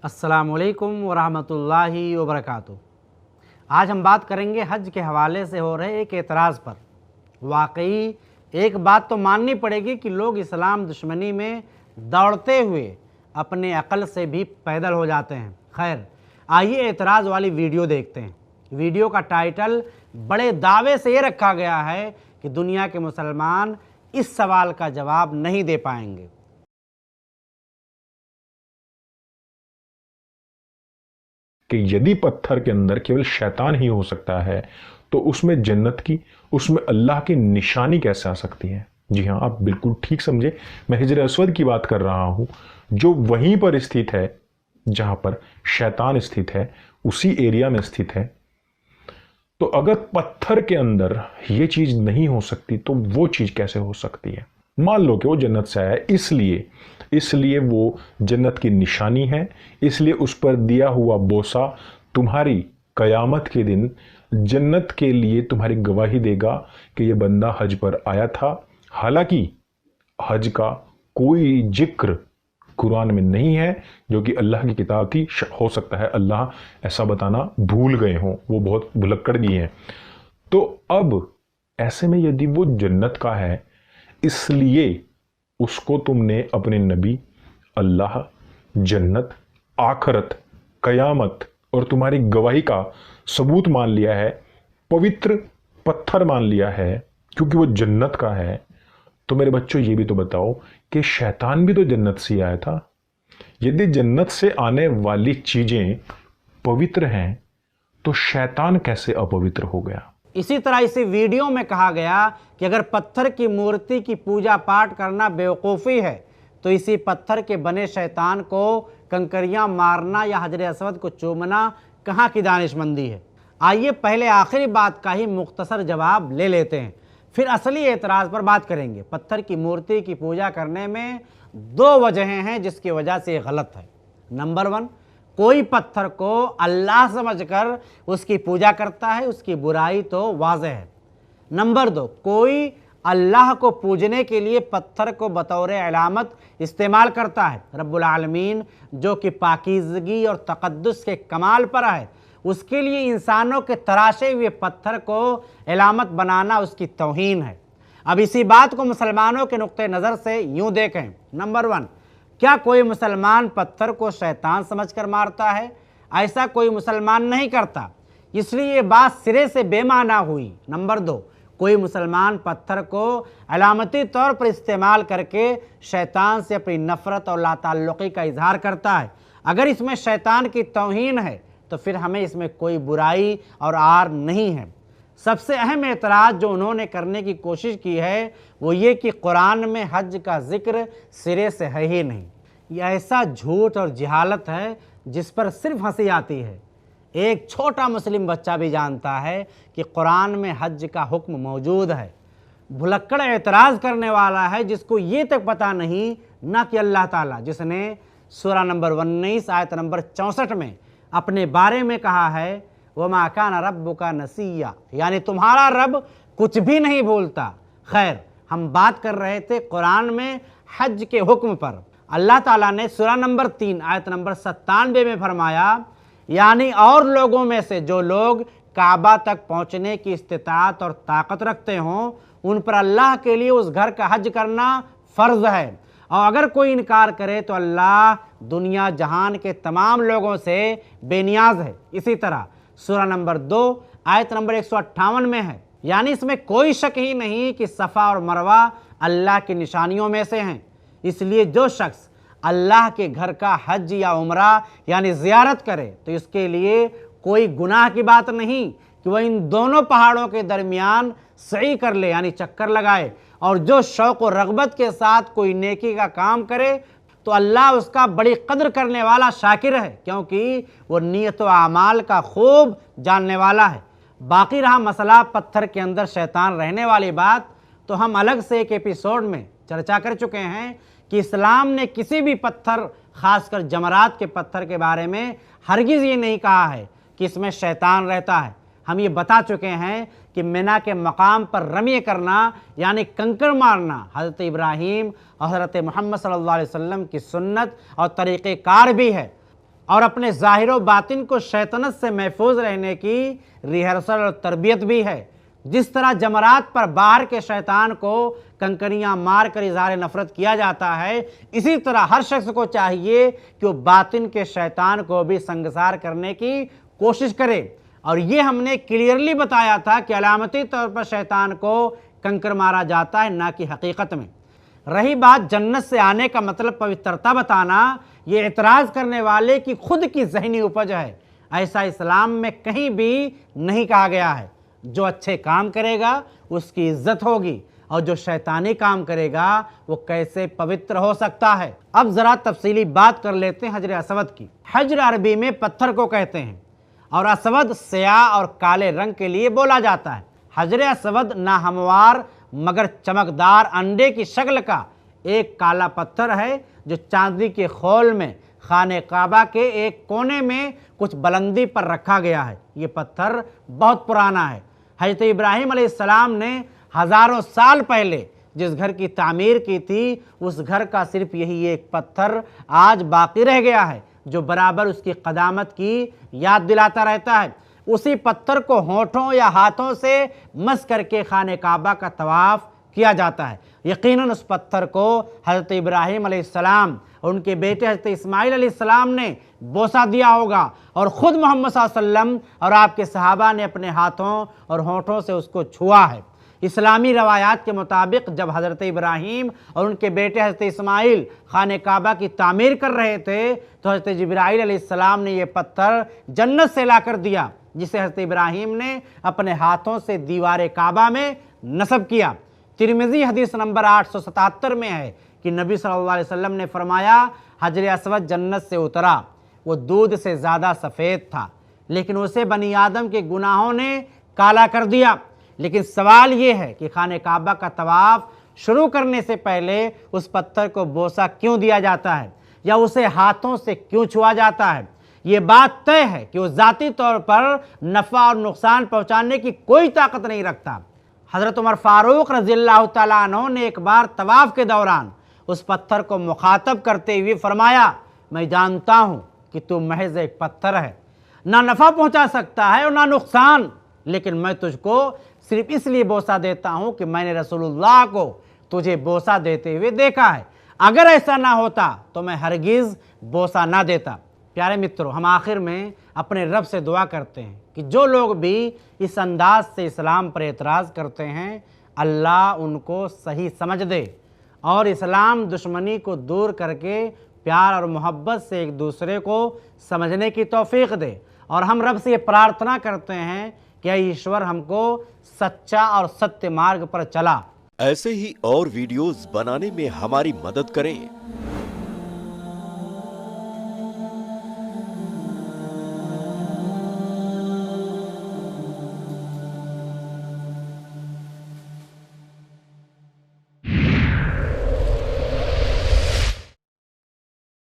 अस्सलामुअलैकुम वरहमतुल्लाहि वबरकातुहू। आज हम बात करेंगे हज के हवाले से हो रहे एक एतराज़ पर। वाकई एक बात तो माननी पड़ेगी कि लोग इस्लाम दुश्मनी में दौड़ते हुए अपने अक़ल से भी पैदल हो जाते हैं। खैर, आइए एतराज़ वाली वीडियो देखते हैं। वीडियो का टाइटल बड़े दावे से ये रखा गया है कि दुनिया के मुसलमान इस सवाल का जवाब नहीं दे पाएंगे। कि यदि पत्थर के अंदर केवल शैतान ही हो सकता है तो उसमें जन्नत की, उसमें अल्लाह की निशानी कैसे आ सकती है। जी हाँ, आप बिल्कुल ठीक समझे। मैं हिजर अस्वद की बात कर रहा हूं, जो वहीं पर स्थित है जहां पर शैतान स्थित है, उसी एरिया में स्थित है। तो अगर पत्थर के अंदर यह चीज नहीं हो सकती तो वो चीज कैसे हो सकती है। मान लो कि वो जन्नत से आया है, इसलिए वो जन्नत की निशानी है, इसलिए उस पर दिया हुआ बोसा तुम्हारी कयामत के दिन जन्नत के लिए तुम्हारी गवाही देगा कि ये बंदा हज पर आया था। हालांकि हज का कोई जिक्र कुरान में नहीं है, जो कि अल्लाह की किताब थी। हो सकता है अल्लाह ऐसा बताना भूल गए हों, वो बहुत भुलक्कड़ भी हैं। तो अब ऐसे में यदि वो जन्नत का है, इसलिए उसको तुमने अपने नबी, अल्लाह, जन्नत, आखरत, कयामत और तुम्हारी गवाही का सबूत मान लिया है, पवित्र पत्थर मान लिया है, क्योंकि वो जन्नत का है। तो मेरे बच्चों, ये भी तो बताओ कि शैतान भी तो जन्नत से आया था। यदि जन्नत से आने वाली चीजें पवित्र हैं तो शैतान कैसे अपवित्र हो गया। इसी तरह इसी वीडियो में कहा गया कि अगर पत्थर की मूर्ति की पूजा पाठ करना बेवकूफ़ी है तो इसी पत्थर के बने शैतान को कंकरियां मारना या हजर अस्वद को चूमना कहाँ की दानिशमंदी है। आइए पहले आखिरी बात का ही मुख्तसर जवाब ले लेते हैं, फिर असली एतराज़ पर बात करेंगे। पत्थर की मूर्ति की पूजा करने में दो वजहें हैं जिसकी वजह से ये गलत है। नंबर 1, कोई पत्थर को अल्लाह समझकर उसकी पूजा करता है, उसकी बुराई तो वाज़ेह है। नंबर 2, कोई अल्लाह को पूजने के लिए पत्थर को बतौर अलामत इस्तेमाल करता है। रब्बुल आलमीन जो कि पाकीज़गी और तक़द्दुस के कमाल पर है, उसके लिए इंसानों के तराशे हुए पत्थर को अलामत बनाना उसकी तौहीन है। अब इसी बात को मुसलमानों के नुक्ते नज़र से यूँ देखें। नंबर 1, क्या कोई मुसलमान पत्थर को शैतान समझकर मारता है? ऐसा कोई मुसलमान नहीं करता, इसलिए ये बात सिरे से बेमाना हुई। नंबर 2, कोई मुसलमान पत्थर को अलामती तौर पर इस्तेमाल करके शैतान से अपनी नफ़रत और लाताल्लुक़ी का इजहार करता है। अगर इसमें शैतान की तौहीन है तो फिर हमें इसमें कोई बुराई और आर नहीं है। सबसे अहम एतराज़ जो उन्होंने करने की कोशिश की है वो ये कि कुरान में हज का जिक्र सिरे से है ही नहीं। यह ऐसा झूठ और जहालत है जिस पर सिर्फ हंसी आती है। एक छोटा मुस्लिम बच्चा भी जानता है कि कुरान में हज का हुक्म मौजूद है। भुलक्कड़ एतराज़ करने वाला है जिसको ये तक पता नहीं ना कि अल्लाह ताला, जिसने सूरा नंबर 19 आयत नंबर 64 में अपने बारे में कहा है, वमा काना रब्बुका नसिया, यानी तुम्हारा रब कुछ भी नहीं भूलता। खैर, हम बात कर रहे थे कुरान में हज के हुक्म पर। अल्लाह ताला ने सूरा नंबर 3 आयत नंबर 97 में फरमाया, यानी और लोगों में से जो लोग काबा तक पहुँचने की इस्तिताअत और ताकत रखते हों, उन पर अल्लाह के लिए उस घर का हज करना फ़र्ज़ है। और अगर कोई इनकार करे तो अल्लाह दुनिया जहान के तमाम लोगों से बेनियाज है। इसी तरह सूरा नंबर 2 आयत नंबर 158 में है, यानी इसमें कोई शक ही नहीं कि सफ़ा और मरवा अल्लाह की निशानियों में से हैं। इसलिए जो शख्स अल्लाह के घर का हज या उम्रा यानी ज़ियारत करे तो इसके लिए कोई गुनाह की बात नहीं कि वह इन दोनों पहाड़ों के दरमियान सई कर ले, यानी चक्कर लगाए। और जो शौक़ और रग़बत के साथ कोई नेकी का काम करे तो अल्लाह उसका बड़ी कद्र करने वाला शाकिर है, क्योंकि वो नीयत व आमाल का खूब जानने वाला है। बाकी रहा मसला पत्थर के अंदर शैतान रहने वाली बात, तो हम अलग से एक एपिसोड में चर्चा कर चुके हैं कि इस्लाम ने किसी भी पत्थर, ख़ासकर जमरात के पत्थर के बारे में हरगिज़ ये नहीं कहा है कि इसमें शैतान रहता है। हम ये बता चुके हैं कि मिना के मकाम पर रमी करना यानी कंकड़ मारना हज़रत इब्राहीम और हज़रत मोहम्मद सल्लल्लाहु अलैहि वसल्लम की सुन्नत और तरीक़ेकार भी है। और अपने ज़ाहिर व बातिन को शैतानत से महफूज रहने की रिहर्सल और तरबियत भी है। जिस तरह जमरात पर बाहर के शैतान को कंकरियां मार कर इजहार नफरत किया जाता है, इसी तरह हर शख्स को चाहिए कि वो बातिन के शैतान को भी संगसार करने की कोशिश करे। और ये हमने क्लियरली बताया था कि अलामती तौर पर शैतान को कंकर मारा जाता है, ना कि हकीकत में। रही बात जन्नत से आने का मतलब पवित्रता बताना, ये एतराज़ करने वाले की खुद की जहनी उपज है। ऐसा इस्लाम में कहीं भी नहीं कहा गया है। जो अच्छे काम करेगा उसकी इज्जत होगी, और जो शैतानी काम करेगा वो कैसे पवित्र हो सकता है। अब ज़रा तफसीली बात कर लेते हैं हजर असवद की। हजर अरबी में पत्थर को कहते हैं, और असवद स्याह और काले रंग के लिए बोला जाता है। हजर असवद ना हमवार मगर चमकदार अंडे की शक्ल का एक काला पत्थर है, जो चांदी के खोल में खाने काबा के एक कोने में कुछ बुलंदी पर रखा गया है। ये पत्थर बहुत पुराना है। हज़रत इब्राहीम अलैहिस्सलाम ने हज़ारों साल पहले जिस घर की तामीर की थी, उस घर का सिर्फ यही एक पत्थर आज बाकी रह गया है, जो बराबर उसकी क़दामत की याद दिलाता रहता है। उसी पत्थर को होठों या हाथों से मस करके खाने काबा का तवाफ़ किया जाता है। यकीनन उस पत्थर को हज़रत इब्राहीम अलैहिस्सलाम और उनके बेटे हज़रत इस्माइल अलैहिस्सलाम ने बोसा दिया होगा, और ख़ुद मोहम्मद सल्लल्लाहु अलैहि वसल्लम और आपके सहाबा ने अपने हाथों और होठों से उसको छुआ है। इस्लामी रवायात के मुताबिक जब हज़रत इब्राहीम और उनके बेटे हज़रत इस्माइल खाने काबा की तामीर कर रहे थे, तो हज़रत जिब्राईल अलैहिस्सलाम ने ये पत्थर जन्नत से ला कर दिया, जिसे हज़रत इब्राहीम ने अपने हाथों से दीवार काबा में नस्ब किया। तिरमिज़ी हदीस नंबर 877 में है कि नबी सल्लल्लाहु अलैहि वसल्लम ने फरमाया, हजर असवद जन्नत से उतरा, वो दूध से ज़्यादा सफ़ेद था, लेकिन उसे बनी आदम के गुनाहों ने काला कर दिया। लेकिन सवाल ये है कि खाने काबा का तवाफ़ शुरू करने से पहले उस पत्थर को बोसा क्यों दिया जाता है, या उसे हाथों से क्यों छुआ जाता है। ये बात तय है कि वो ज़ाती तौर पर नफ़ा और नुकसान पहुँचाने की कोई ताकत नहीं रखता। हज़रत उमर फ़ारूक रज़ियल्लाहु तआला अन्हु ने एक बार तवाफ़ के दौरान उस पत्थर को मुखातब करते हुए फरमाया, मैं जानता हूँ कि तू महज एक पत्थर है, ना नफ़ा पहुँचा सकता है और ना नुकसान, लेकिन मैं तुझको सिर्फ इसलिए बोसा देता हूँ कि मैंने रसूलुल्लाह को तुझे बोसा देते हुए देखा है। अगर ऐसा ना होता तो मैं हरगिज़ बोसा ना देता। प्यारे मित्रों, हम आखिर में अपने रब से दुआ करते हैं कि जो लोग भी इस अंदाज से इस्लाम पर एतराज़ करते हैं, अल्लाह उनको सही समझ दे और इस्लाम दुश्मनी को दूर करके प्यार और मोहब्बत से एक दूसरे को समझने की तौफीक दे। और हम रब से ये प्रार्थना करते हैं कि ईश्वर हमको सच्चा और सत्य मार्ग पर चला। ऐसे ही और वीडियोस बनाने में हमारी मदद करें।